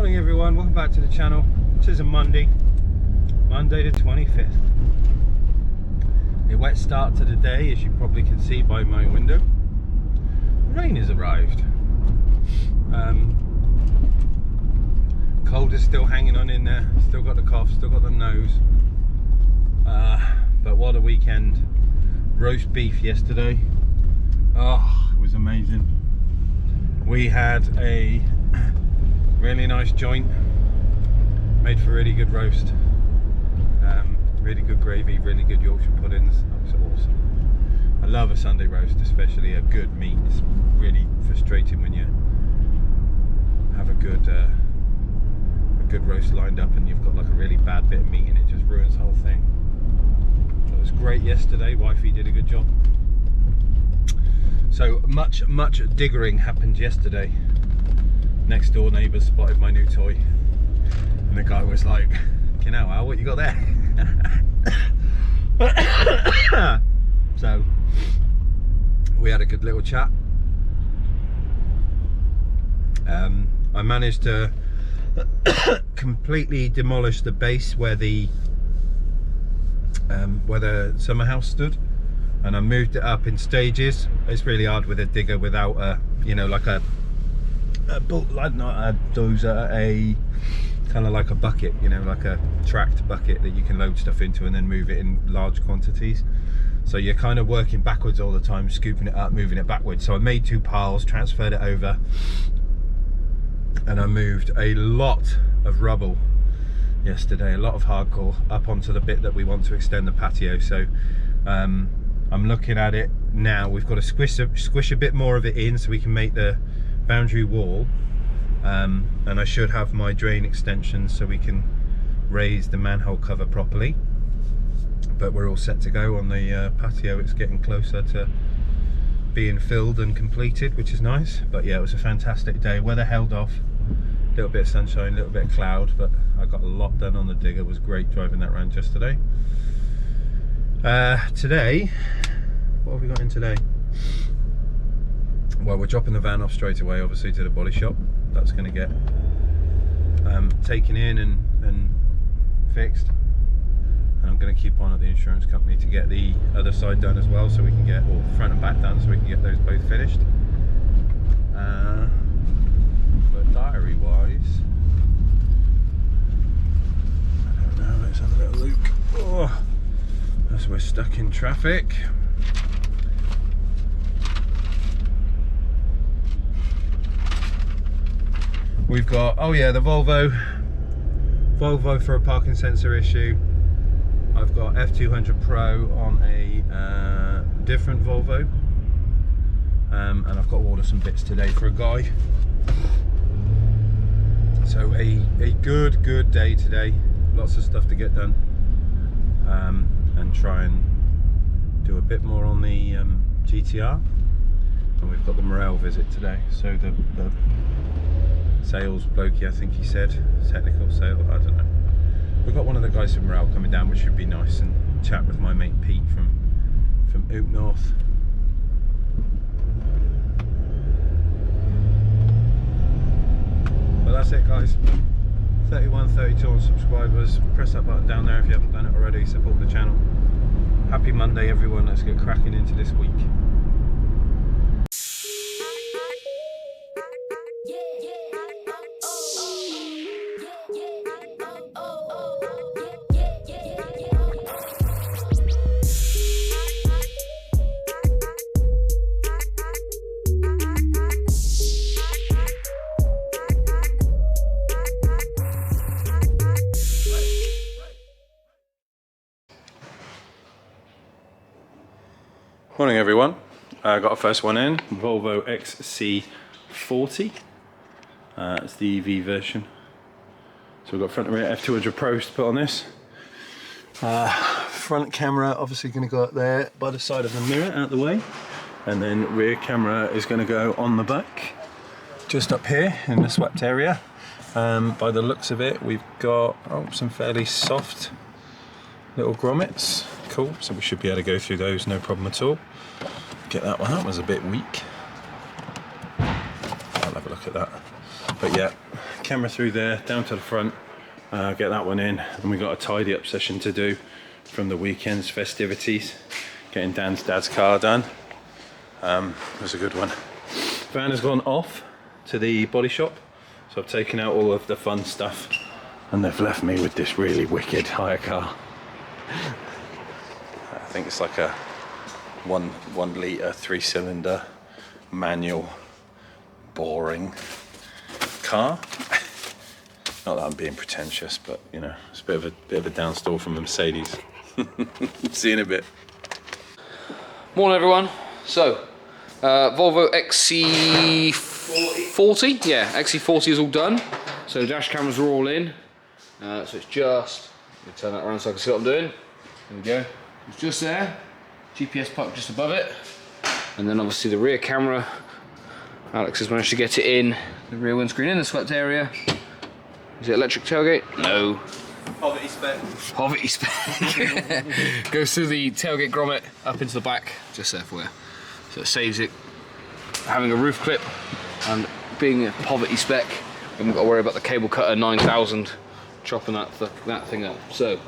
Morning everyone, welcome back to the channel. This is a Monday the 25th. A wet start to the day, as you probably can see by my window. Rain has arrived. Cold is still hanging on in there, still got the cough, still got the nose. But what a weekend. Roast beef yesterday. Oh, it was amazing. We had a really nice joint, made for really good roast. Really good gravy, really good Yorkshire puddings. That was awesome. I love a Sunday roast, especially a good meat. It's really frustrating when you have a good roast lined up and you've got like a really bad bit of meat and it just ruins the whole thing. It was great yesterday. Wifey did a good job. So much diggering happened yesterday. Next door neighbours spotted my new toy, and the guy was like, "You know, Al, what you got there?" So we had a good little chat. I managed to completely demolish the base where the summer house stood, and I moved it up in stages. It's really hard with a digger without a, you know, like a dozer, a kind of like a bucket, you know, like a tracked bucket that you can load stuff into and then move it in large quantities. So you're kind of working backwards all the time, scooping it up, moving it backwards. So I made two piles, transferred it over, and I moved a lot of rubble yesterday, a lot of hardcore, up onto the bit that we want to extend the patio. So I'm looking at it now. We've got to squish a bit more of it in so we can make the boundary wall, and I should have my drain extensions so we can raise the manhole cover properly. But we're all set to go on the patio. It's getting closer to being filled and completed, which is nice. But yeah, it was a fantastic day. Weather held off, a little bit of sunshine, a little bit of cloud, but I got a lot done on the digger. It was great driving that around yesterday. Today, what have we got in today? Well, we're dropping the van off straight away, obviously, to the body shop. That's going to get taken in and fixed. And I'm going to keep on at the insurance company to get the other side done as well, so we can get, or front and back done, so we can get those both finished. But diary-wise, I don't know, let's have a little look. Oh, as we're stuck in traffic. We've got, oh yeah, the Volvo for a parking sensor issue. I've got F200 Pro on a different Volvo, and I've got to order some bits today for a guy. So a good day today. Lots of stuff to get done, and try and do a bit more on the GTR. And we've got the Morel visit today. So the sales blokey, I think he said, technical sale, I don't know. We've got one of the guys from Morel coming down, which should be nice, and chat with my mate Pete from Oak North. But that's it, guys. 31, 32 subscribers. Press that button down there if you haven't done it already. Support the channel. Happy Monday, everyone. Let's get cracking into this week. Morning everyone, I got our first one in, Volvo XC40, it's the EV version. So we've got front and rear F200 Pros to put on this. Front camera obviously going to go up there by the side of the mirror, out the way, and then rear camera is going to go on the back, just up here in the swept area. By the looks of it, we've got some fairly soft little grommets. Cool, so we should be able to go through those, no problem at all. Get that one, that was a bit weak. I'll have a look at that. But yeah, camera through there, down to the front, get that one in, and we got a tidy up session to do from the weekend's festivities. Getting Dan's dad's car done. Was a good one. Van has gone off to the body shop, so I've taken out all of the fun stuff, and they've left me with this really wicked hire car. I think it's like a 1 litre 3-cylinder manual boring car. Not that I'm being pretentious, but you know, it's a bit of a downstall from a Mercedes. See you in a bit. Morning everyone. So Volvo XC40, yeah, XC40 is all done. So the dash cameras are all in. So it's just, let me turn that around so I can see what I'm doing. There we go. It's just there. GPS puck just above it. And then obviously the rear camera. Alex has managed to get it in the rear windscreen in the swept area. Is it electric tailgate? No. Poverty spec. Poverty spec. Goes through the tailgate grommet up into the back, just there for you. So it saves it having a roof clip and being a poverty spec. We haven't got to worry about the cable cutter 9000 chopping that thing up. So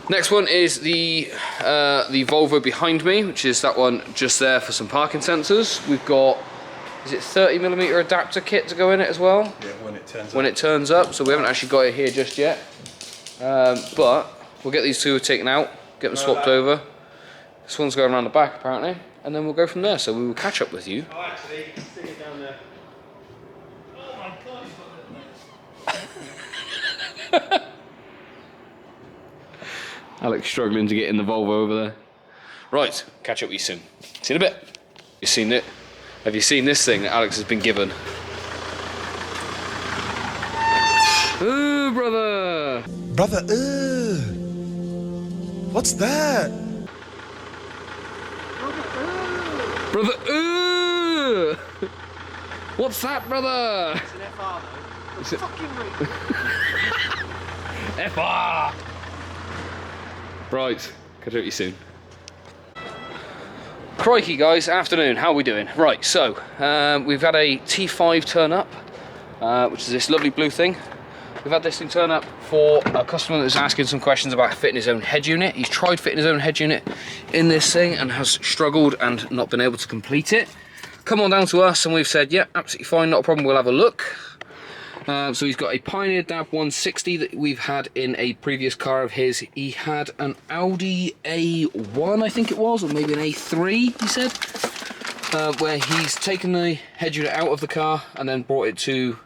next one is the Volvo behind me, which is that one just there for some parking sensors. We've got, is it 30mm adapter kit to go in it as well? Yeah, when it turns up. So we haven't actually got it here just yet. But we'll get these two taken out, get them swapped over. This one's going around the back apparently, and then we'll go from there. So we will catch up with you. Oh, actually, stick it down there. Oh my God, Alex struggling to get in the Volvo over there. Right, catch up with you soon. See you in a bit. You seen it? Have you seen this thing that Alex has been given? Ooh, brother! Brother, what's that? Brother, ooh! What's that, brother? It's an FR though. Is it? Fucking right. FR! Right, catch up with you soon. Crikey guys, afternoon, how are we doing? Right, so we've had a T5 turn up, which is this lovely blue thing. We've had this thing turn up for a customer that's asking some questions about fitting his own head unit. He's tried fitting his own head unit in this thing and has struggled and not been able to complete it. Come on down to us and we've said, yeah, absolutely fine, not a problem, we'll have a look. So he's got a Pioneer DAB 160 that we've had in a previous car of his. He had an Audi A1, I think it was, or maybe an A3, he said, where he's taken the head unit out of the car and then brought it to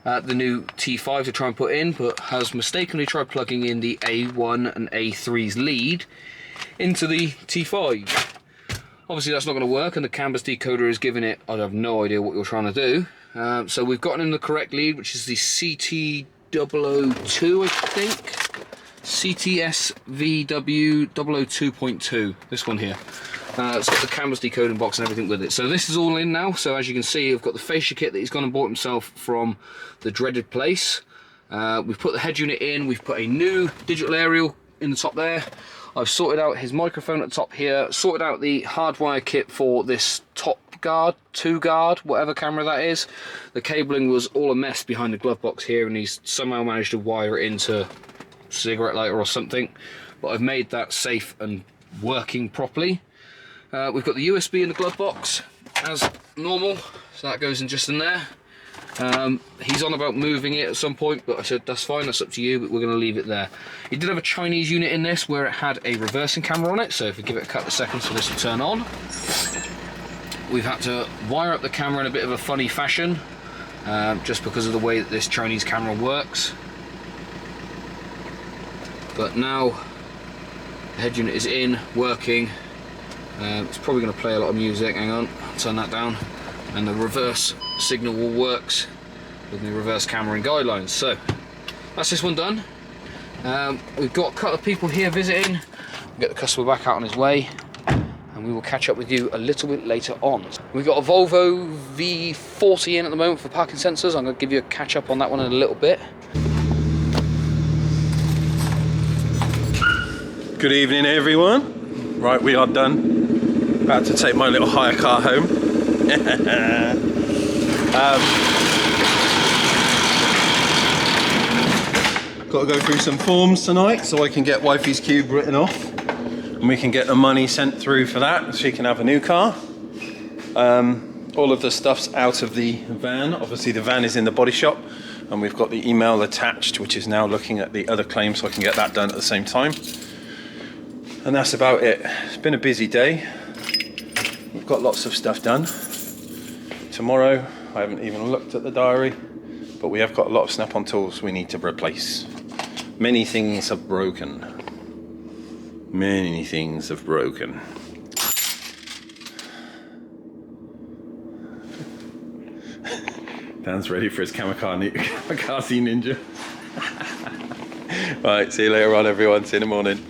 the new T5 to try and put in, but has mistakenly tried plugging in the A1 and A3's lead into the T5. Obviously that's not going to work, and the canvas decoder is giving it, I have no idea what you're trying to do. So we've gotten in the correct lead, which is the CT002, I think. CTSVW 002.2, this one here. It's got the canvas decoding box and everything with it. So this is all in now. So as you can see, I've got the fascia kit that he's gone and bought himself from the dreaded place. We've put the head unit in, we've put a new digital aerial in the top there. I've sorted out his microphone at the top here, sorted out the hardwire kit for this top guard, 2 guard, whatever camera that is. The cabling was all a mess behind the glove box here, and he's somehow managed to wire it into cigarette lighter or something. But I've made that safe and working properly. We've got the USB in the glove box as normal, so that goes in just in there. He's on about moving it at some point, but I said that's fine, that's up to you, but we're going to leave it there. He did have a Chinese unit in this where it had a reversing camera on it, so if we give it a couple of seconds for this to turn on. We've had to wire up the camera in a bit of a funny fashion, just because of the way that this Chinese camera works. But now the head unit is in, working. It's probably going to play a lot of music. Hang on, I'll turn that down. And the reverse signal will works with the reverse camera and guidelines. So that's this one done. We've got a couple of people here visiting. We'll get the customer back out on his way, and we will catch up with you a little bit later on. We've got a Volvo V40 in at the moment for parking sensors. I'm going to give you a catch up on that one in a little bit. Good evening, everyone. Right, we are done. About to take my little hire car home. Got to go through some forms tonight so I can get wifey's cube written off. And we can get the money sent through for that so she can have a new car. All of the stuff's out of the van. Obviously the van is in the body shop, and we've got the email attached, which is now looking at the other claim so I can get that done at the same time. And that's about it. It's been a busy day. We've got lots of stuff done. Tomorrow, I haven't even looked at the diary, but we have got a lot of snap-on tools we need to replace. Many things have broken. Many things have broken. Dan's ready for his kamikaze ninja. Right, see you later on everyone, see you in the morning.